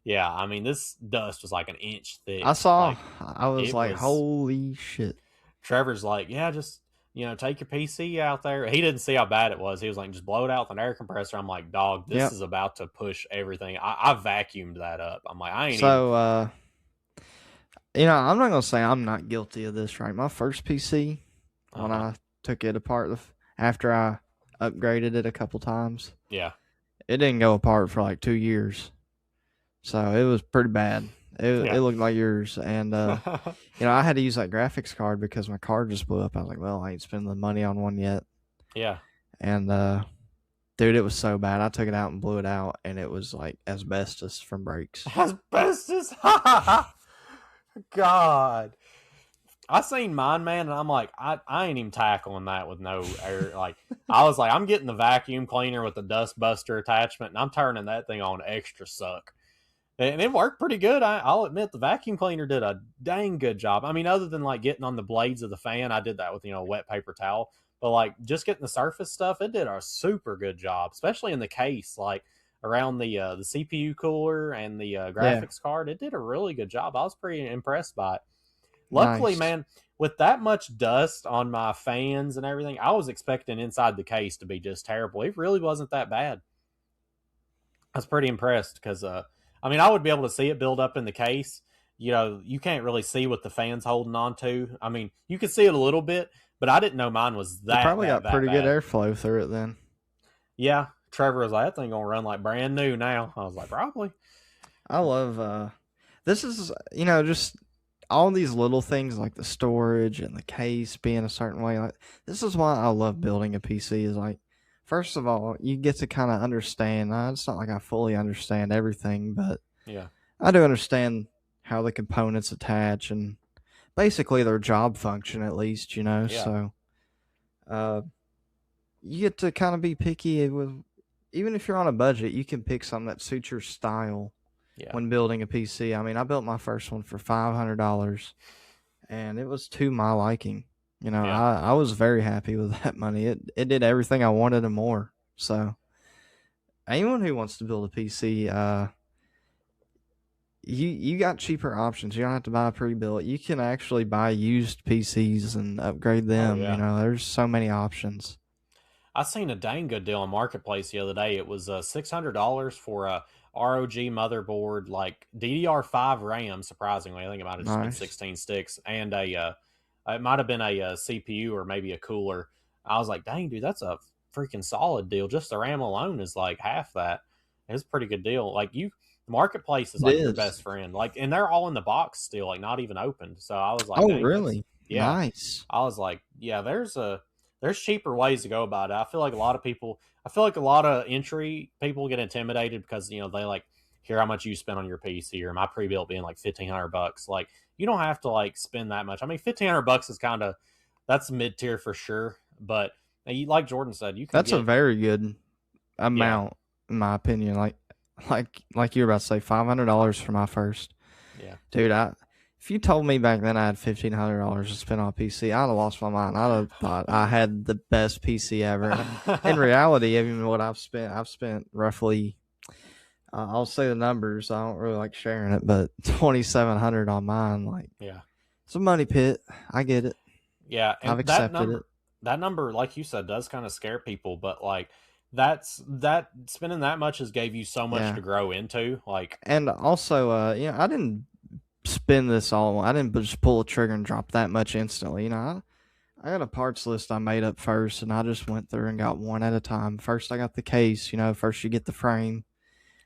yeah, I mean, this dust was like an inch I thick. saw. Like, I was it like, was holy shit. Trevor's like, yeah, just take your PC out there. He didn't see how bad it was. He was like, just blow it out with an air compressor. I'm like, dog, this Yep. is about to push everything. I vacuumed that up. I'm like, I ain't even. So, I'm not going to say I'm not guilty of this, right? My first PC, when Uh-huh. I took it apart after I upgraded it a couple times, Yeah. it didn't go apart for like 2 years. So it was pretty bad. It Yeah. looked like yours. And, I had to use that graphics card because my card just blew up. I was like, well, I ain't spending the money on one yet. Yeah. And, dude, it was so bad. I took it out and blew it out, and it was like asbestos from brakes. Asbestos. God. I seen mine, man, and I'm like, I ain't even tackling that with no air. Like, I was like, I'm getting the vacuum cleaner with the dust buster attachment, and I'm turning that thing on extra suck. And it worked pretty good. I'll admit the vacuum cleaner did a dang good job. I mean, other than like getting on the blades of the fan, I did that with, a wet paper towel. But like just getting the surface stuff, it did a super good job, especially in the case, like around the CPU cooler and the Yeah, graphics card. It did a really good job. I was pretty impressed by it. Luckily, nice. man, with that much dust on my fans and everything, I was expecting inside the case to be just terrible. It really wasn't that bad. I was pretty impressed because, I mean, I would be able to see it build up in the case. You can't really see what the fan's holding on to. I mean, you could see it a little bit, but I didn't know mine was You that, probably that, got that pretty good bad. airflow through it then. Yeah, Trevor was like, that thing gonna run like brand new now. I was like, probably. I love, this is, just all these little things like the storage and the case being a certain way. Like, this is why I love building a PC is like, first of all, you get to kind of understand. It's not like I fully understand everything, but Yeah, I do understand how the components attach and basically their job function at least, yeah, So, uh, you get to kind of be picky with, even if you're on a budget, you can pick something that suits your style yeah, when building a PC. I mean, I built my first one for $500 and it was to my liking. yeah. I was very happy with that money. It did everything I wanted and more. So, anyone who wants to build a PC, you got cheaper options. You don't have to buy a pre-built. You can actually buy used PCs and upgrade Oh them. yeah. There's so many options. I seen a dang good deal on Marketplace the other day. It was $600 for a ROG motherboard, like DDR5 RAM. Surprisingly, I think it might have just been Nice. 16 sticks, and it might have been a CPU or maybe a cooler. I was like, dang, dude, that's a freaking solid deal. Just the RAM alone is like half that. It's a pretty good deal. Like Marketplace is It like your is. best friend. Like, and they're all in the box still, like not even opened. So I was like, Oh, dang, that's really? yeah. Nice. I was like, yeah, there's cheaper ways to go about it. I feel like a lot of entry people get intimidated because they like hear how much you spend on your PC or my pre-built being like $1,500. Like you don't have to like spend that much. I mean, $1,500 is that's mid tier for sure. But like Jordan said, you can That's a very good yeah, amount, in my opinion. Like you were about to say, $500 for my first. yeah. Dude, if you told me back then I had $1,500 to spend on a PC, I'd have lost my mind. I'd have thought I had the best PC ever. In reality, even what I've spent roughly, I'll say the numbers. I don't really like sharing it, but 2,700 on mine. Like, Yeah. it's a money pit. I get it. Yeah, and I've accepted it. that number, like you said, does kind of scare people, but like that spending that much has gave you so much Yeah. to grow into. Like, And also, I didn't spend this all. I didn't just pull a trigger and drop that much instantly. I got a parts list I made up first, and I just went through and got one at a time. First, I got the case. First you get the frame.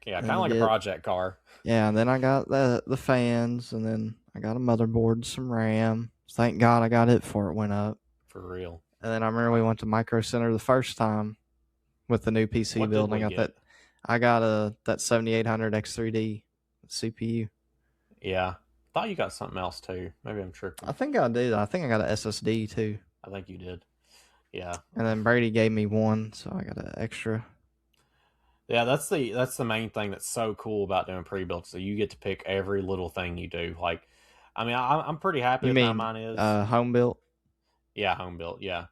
yeah, Then kind of you like a get project car. Yeah, and then I got the fans, and then I got a motherboard, some RAM. Thank God I got it before it went up. For real. And then I remember we went to Micro Center the first time with the new PC What build. did And we I got get? that. I got that 7800 X3D CPU. Yeah. Thought you got something else too. Maybe I'm tripping. I think I did. I think I got an SSD too. I think you did. Yeah. And then Brady gave me one, so I got an extra. Yeah, that's the main thing that's so cool about doing pre-built. So you get to pick every little thing you do. Like, I mean, I'm pretty happy You with how mean mine is. home built? Yeah, home built. Yeah,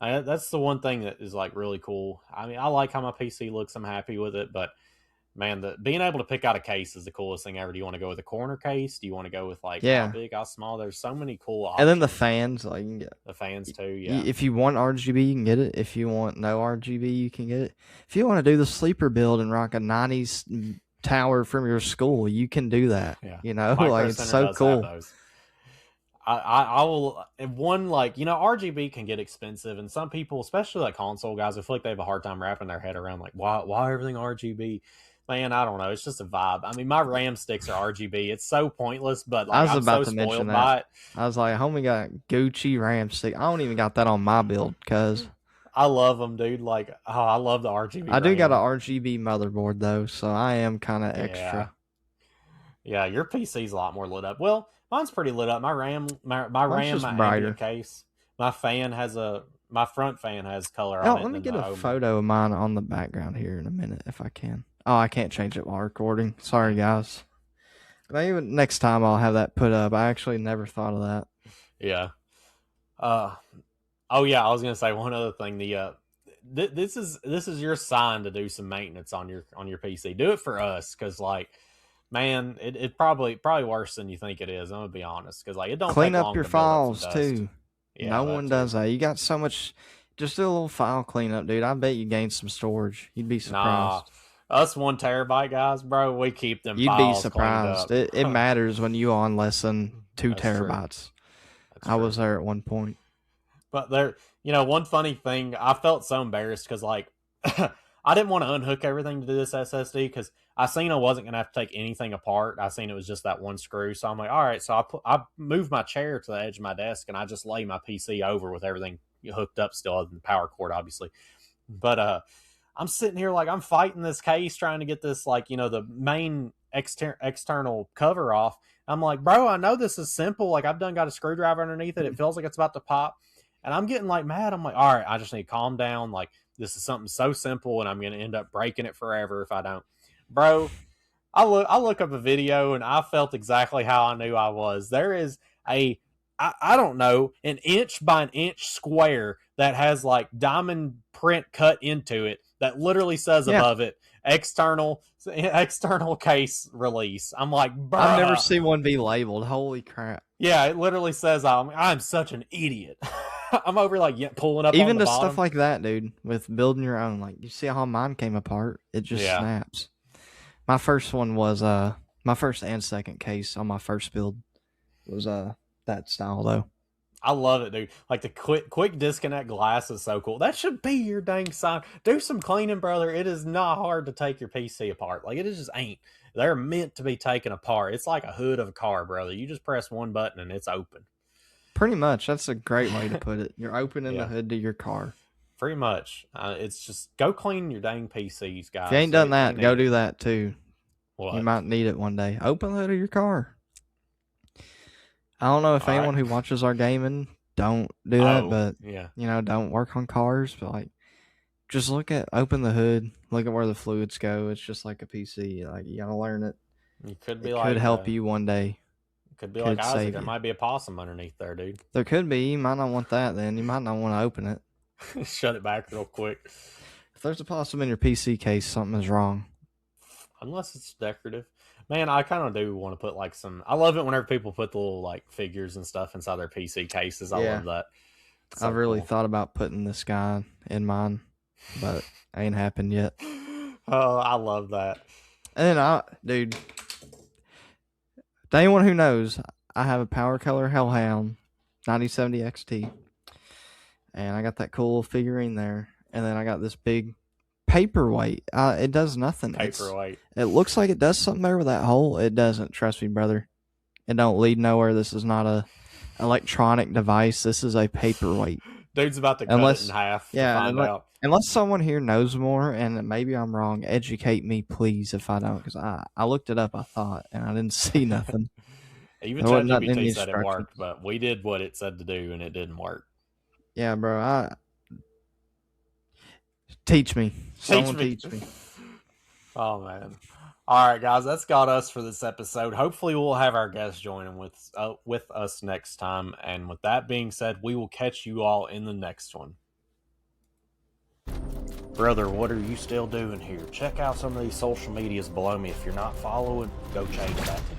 that's the one thing that is like really cool. I mean, I like how my PC looks. I'm happy with it, but man, being able to pick out a case is the coolest thing ever. Do you want to go with a corner case? Do you want to go with like how Yeah. big, how small? There's so many cool options. And then the fans, like you can get. The fans too. Yeah. If you want RGB, you can get it. If you want no RGB, you can get it. If you want to do the sleeper build and rock a 90s tower from your school, you can do that. Yeah. Like Micro it's Center so does cool. have those. I will one like RGB can get expensive, and some people, especially like console guys, I feel like they have a hard time wrapping their head around like why everything RGB. Man, I don't know. It's just a vibe. I mean, my RAM sticks are RGB. It's so pointless, but like, I was I'm about so to mention spoiled that. by it. I was like, homie got Gucci RAM stick. I don't even got that on my build because I love them, dude. Like, I love the RGB. I do got RAM. an RGB motherboard though, so I am kind of extra. Yeah, your PC's a lot more lit up. Well, mine's pretty lit up. My RAM, my just my brighter. ambient case. My front fan has color Oh, on it. let me get a photo of mine on the background here in a minute if I can. Oh, I can't change it while recording. Sorry, guys. Maybe next time I'll have that put up. I actually never thought of that. Yeah. Oh yeah, I was gonna say one other thing. This is your sign to do some maintenance on your PC. Do it for us, because like, man, it probably worse than you think it is. I'm gonna be honest, because like it don't Clean take up long your to build up files some dust. too. Yeah, No one does that. You got so much. Just do a little file cleanup, dude. I bet you gained some storage. You'd be surprised. Nah, us 1 terabyte guys, bro, we keep them. You'd be files surprised. cleaned up. It matters when you on less than 2 That's true. terabytes. That's I true. was there at one point. But there, one funny thing, I felt so embarrassed because like I didn't want to unhook everything to do this SSD because I seen I wasn't gonna have to take anything apart. I seen it was just that one screw, so I'm like, all right. So I moved my chair to the edge of my desk and I just lay my PC over with everything hooked up still, other than the power cord, obviously. But I'm sitting here like I'm fighting this case, trying to get this like the main external cover off. I'm like, bro, I know this is simple. Like I've got a screwdriver underneath it. It feels like it's about to pop. And I'm getting like mad. I'm like, all right, I just need to calm down. Like this is something so simple and I'm going to end up breaking it forever if I don't. Bro, I look up a video and I felt exactly how I knew I was. There is I don't know, an inch by an inch square that has like diamond print cut into it that literally says above it, external case release. I'm like, bruh. I've never seen one be labeled. Holy crap. Yeah, it literally says I'm such an idiot. I'm over like pulling up even on the to bottom. stuff like that, dude, with building your own. Like you see how mine came apart. It just snaps. My first one was my first and second case on my first build was that style though. I love it, dude. Like the quick disconnect glass is so cool. That should be your dang sign. Do some cleaning, brother. It is not hard to take your PC apart. Like it just ain't. They're meant to be taken apart. It's like a hood of a car, brother. You just press one button and it's open. Pretty much. That's a great way to put it. You're opening the hood to your car. Pretty much. It's just go clean your dang PCs, guys. If you ain't done that, go do that too. What? You might need it one day. Open the hood of your car. I don't know if anyone who watches our gaming don't do that, but don't work on cars. But like, just open the hood, look at where the fluids go. It's just like a PC. Like you gotta learn it. You could be could help you one day. Could be like Isaac. There might be a possum underneath there, dude. There could be. You might not want that. Then you might not want to open it. Shut it back real quick. If there's a possum in your PC case, something is wrong. Unless it's decorative. Man, I kind of do want to put like some... I love it whenever people put the little like figures and stuff inside their PC cases. I love that. I've really thought about putting this guy in mine, but ain't happened yet. Oh, I love that. And dude, to anyone who knows, I have a Power Color Hellhound 9070 XT. And I got that cool figurine there. And then I got this big paperweight. It does nothing. Paperweight. It looks like it does something there with that hole. It doesn't. Trust me, brother. It don't lead nowhere. This is not a electronic device. This is a paperweight. Dude's about to cut it in half to find out. Unless someone here knows more, and maybe I'm wrong, educate me, please, if I don't. Because I looked it up, I thought, and I didn't see nothing. Even ChatGPT said it worked, but we did what it said to do, and it didn't work. Yeah, bro. Teach me. Someone teach me. Oh, man. All right, guys, that's got us for this episode. Hopefully, we'll have our guests joining with us next time. And with that being said, we will catch you all in the next one. Brother, what are you still doing here? Check out some of these social medias below me. If you're not following, go change that today.